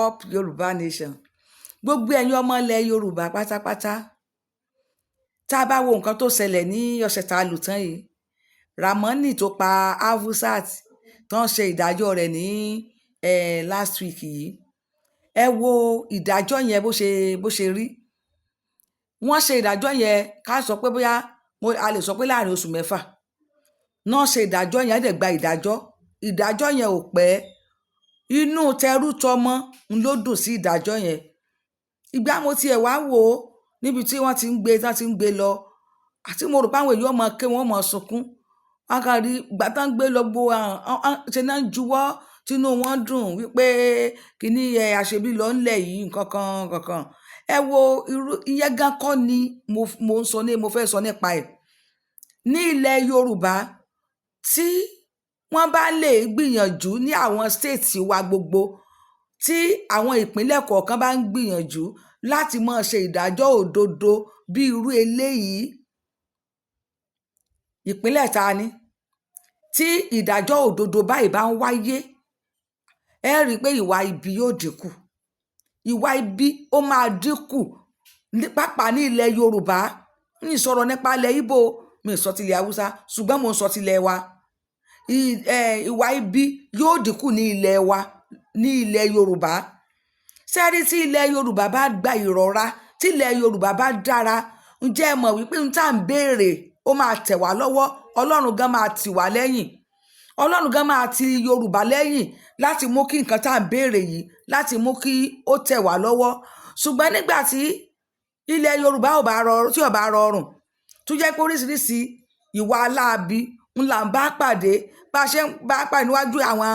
up Yorùbá nation gbogbo ẹ̀yin ọmọ ilẹ̀ Yorùbá pátápátá tá a bá wo nǹkan tó ṣẹlẹ̀ ní ọ̀sẹ̀ tá a lò tán yìí Ramoni tó pa Avusat tó ń ṣe ìdájọ́ rẹ̀ ní last week yìí ẹ wo ìdájọ́ yẹn bó ṣe rí wọ́n ṣe ìdájọ́ yẹn ká sọ pé bóyá a lè sọ pé láàrin oṣù mẹ́fà náà ṣe ìdájọ́ yẹn dẹ̀ gba ìdájọ́ yẹn ò pẹ́ inú tẹrú tọmọ ń ló dùn sí ìdájọ́ yẹn ìgbà mo tiẹ̀ wá wò ó níbi tí wọ́n ti ń gbé lọ àti mo rò pé àwọn èèyàn mọ̀ ké wọ́n mọ̀ sunkún wọn kàn rí ìgbà tán ń gbé lọ gbo ṣe náà ń juwọ́ tínú wọn dùn wípé kíní àṣebí lọ ńlẹ̀ yìí nǹkan kan ẹ wo irú ìyẹn gan kọ́ ni mo fẹ́ sọ nípa ẹ̀ ní ilẹ̀ Yorùbá tí wọ́n bá lè gbìyànjú ní àwọn stéètì wa gbogbo tí àwọn ìpínlẹ̀ kọ̀ọ̀kan bá ń gbìyànjú láti máa ṣe ìdájọ́ òdodo bí irú eléyìí ìpínlẹ̀ ta ni tí ìdájọ́ òdodo báyìí bá ń wáyé ẹ rí i pé ìwà ibi yóò dínkù ìwà ibi ó máa dínkù pàápàá ní ilẹ̀ Yorùbá ní ìsọ̀rọ̀ nípa ilẹ̀ Ìgbò mi ì sọ tilẹ̀ Haúsá ṣùgbọ́n mo ń sọ tilẹ̀ wa ìwà ibi yóò dínkù ní ilẹ̀ wa ní ilẹ̀ Yorùbá sẹ́rí tí ilẹ̀ Yorùbá bá gba ìrọ̀ra tí ilẹ̀ Yorùbá bá dára ǹjẹ́ ẹ mọ̀ wípé n tá à ń béèrè ó máa tẹ̀ wá lọ́wọ́ Ọlọ́run gan máa tì wá lẹ́yìn Ọlọ́run gan máa ti Yorùbá lẹ́yìn láti mú kí nǹkan tá à ń béèrè yìí láti mú kí ó tẹ̀ wá lọ́wọ́ ṣùgbọ́n nígbà tí ilẹ̀ Yorùbá ò bá rọrùn tó jẹ́ pé oríṣiríṣi ìwà aláàbí ńlá ń bá pàdé bá a ṣe ń bá pàdé níwájú àwọn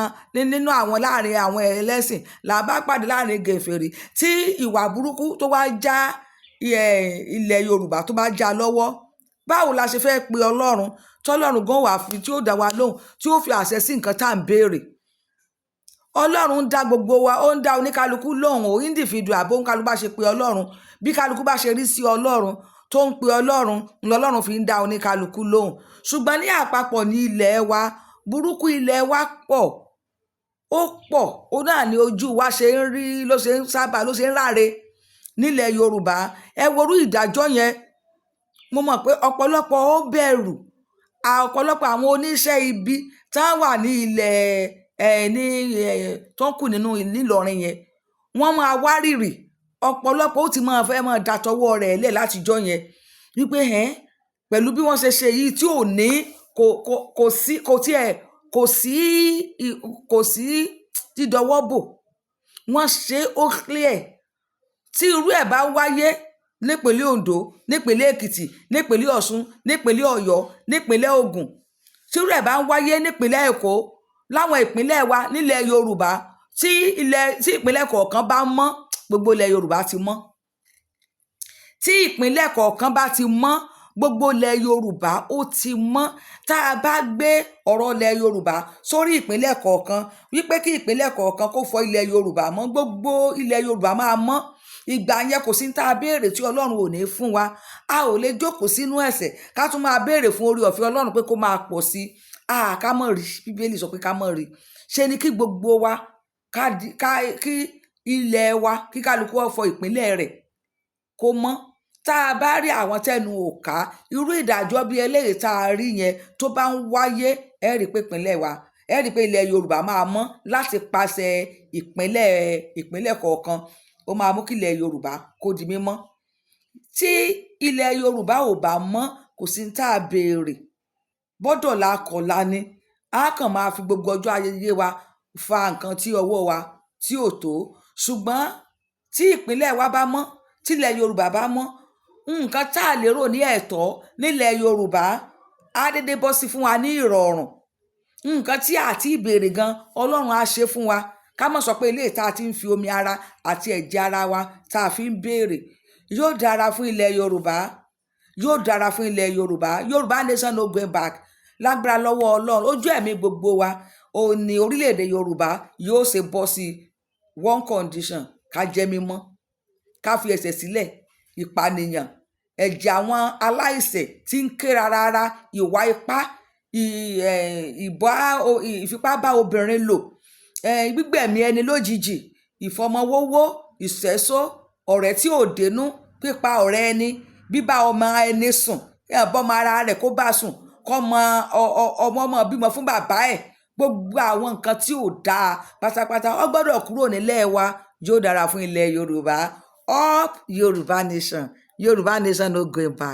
nínú àwọn láàrin àwọn ẹlẹ́sìn là ń bá pàdé láàrin gèfèrè tí ìwà burúkú tó wá já ilẹ̀ Yorùbá tó bá já lọ́wọ́ báwo la ṣe fẹ́ pe Ọlọ́run tọ́lọ́run gan wà fi tí ó dá wa lóhùn tí ó fi àṣẹ sí nǹkan tá à ń béèrè Ọlọ́run ń dá gbogbo wa ó ń dá oníkálukú lóhùn ó individual bó ń kálukú bá ṣe pe Ọlọ́run bí kálukú bá ṣe rí sí Ọlọ́run tó ń pe Ọlọ́run ńlọlọ́run fi ń dá oníkálukú lóhùn ṣùgbọ́n ní àpapọ̀ ní ilẹ̀ wa burúkú ilẹ̀ wa pọ̀ ó náà ní ojú wa ṣe ń rí ló ṣe ń ráre nílẹ̀ Yorùbá ẹ worú ìdájọ́ yẹn mo mọ̀ pé ọ̀pọ̀lọpọ̀ ó bẹ̀rù ọ̀pọ̀lọpọ̀ àwọn oníṣẹ́ ibi tá wà ní ilẹ̀ tó ń kù nínú nílọrin yẹn wọ́n máa wárìrì ọ̀pọ̀lọpọ̀ ó ti máa fẹ́ máa dàtọwọ́ rẹ̀ lẹ̀ látijọ́ yẹn wípé pẹ̀lú bí wọ́n ṣe ṣe yìí tí ò ní kò sí dídọwọ́ bò wọ́n ṣe ó clear tí irú ẹ̀ bá wáyé nípínlẹ̀ Ondo nípínlẹ̀ Èkìtì nípínlẹ̀ Ọ̀ṣun nípínlẹ̀ Ọ̀yọ́ nípínlẹ̀ Ògùn tí irú ẹ̀ bá ń wáyé nípínlẹ̀ Èkó láwọn ìpínlẹ̀ wa nílẹ̀ Yorùbá tí ìpínlẹ̀ kọ̀ọ̀kan bá mọ́ gbogbo ilẹ̀ Yorùbá ti mọ́ tí ìpínlẹ̀ kọ̀ọ̀kan bá ti mọ́ gbogbo ilẹ̀ Yorùbá ó ti mọ́ tá a bá gbé ọ̀rọ̀ ilẹ̀ Yorùbá sórí ìpínlẹ̀ kọ̀ọ̀kan wípé kí ìpínlẹ̀ kọ̀ọ̀kan kó fọ ilẹ̀ Yorùbá mọ́ gbogbo ilẹ̀ Yorùbá máa mọ́ ìgbà yẹn kò sí ní tá a béèrè tí Ọlọ́run ò ní fún wa a ò lè jókòó sínú ẹ̀ṣẹ̀ ká tún máa béèrè fún orí ọ̀fẹ́ Ọlọ́run pé kó máa pọ̀ sí ká mọ̀ rí Bíbélì sọ pé ká mọ̀ rí ṣe ni kí gbogbo wa kí ilẹ̀ wa kí kálukú ọ̀fọ̀ ìpínlẹ̀ rẹ̀ kó mọ́ tá a bá rí àwọn tẹnu òká irú ìdájọ́ bí eléyìí tá a rí yẹn tó bá ń wáyé ẹ rí pé ìpínlẹ̀ wa ẹ rí pé ilẹ̀ Yorùbá máa mọ́ láti pàṣẹ ìpínlẹ̀ kọ̀ọ̀kan ó máa mú kí ilẹ̀ Yorùbá kó di mímọ́ tí ilẹ̀ Yorùbá ò bá mọ́ kò sí ní tá a béèrè bọ́dọ̀ la kọ̀la ni a kàn máa fi gbogbo ọjọ́ ayẹyẹ wa fa nǹkan tí ọwọ́ wa tí ò tó ṣùgbọ́n tí ìpínlẹ̀ wa bá mọ́ tí ilẹ̀ Yorùbá bá mọ́ nǹkan tá a lérò ní ẹ̀tọ́ nílẹ̀ Yorùbá á dédé bọ́ sí fún wa ní ìrọ̀rùn nǹkan tí àti ìbéèrè gan Ọlọ́run á ṣe fún wa ká mọ̀ sọ pé eléyìí tá a ti ń fi omi ara àti ẹ̀jẹ̀ ara wa tá a fi ń béèrè yóò dára fún ilẹ̀ Yorùbá yóò dára fún ilẹ̀ Yorùbá Yorùbá nation no going back lágbára lọ́wọ́ Ọlọ́run ojú ẹ̀mí gbogbo wa òun ni orílẹ̀-èdè Yorùbá yóò ṣe bọ́ sí one condition ká jẹ́ mímọ́ ká fi ẹ̀ṣẹ̀ sílẹ̀ ìpànìyàn ẹ̀jẹ̀ àwọn aláìṣẹ̀ tí ń ké rárá ìwà ipá ìfipá bá obìnrin lò gbígbẹ̀mí ẹni lójijì ìfọmọwówó, ìṣẹ́só, ọ̀rẹ́ tí ò dénú, pípa ọ̀rẹ́ ẹni, bíbá ọmọ ẹni sùn, bọ́mọ ara rẹ̀ kó bá sùn, kọ́mọ ọmọ bímọ fún bàbá ẹ̀, gbogbo àwọn nǹkan tí ò dáa pátápátá ó gbọ́dọ̀ kúrò nílẹ̀ wa. Yóò dára fún ilẹ̀ Yorùbá. Up Yorùbá nation. Yorùbá nation no going back.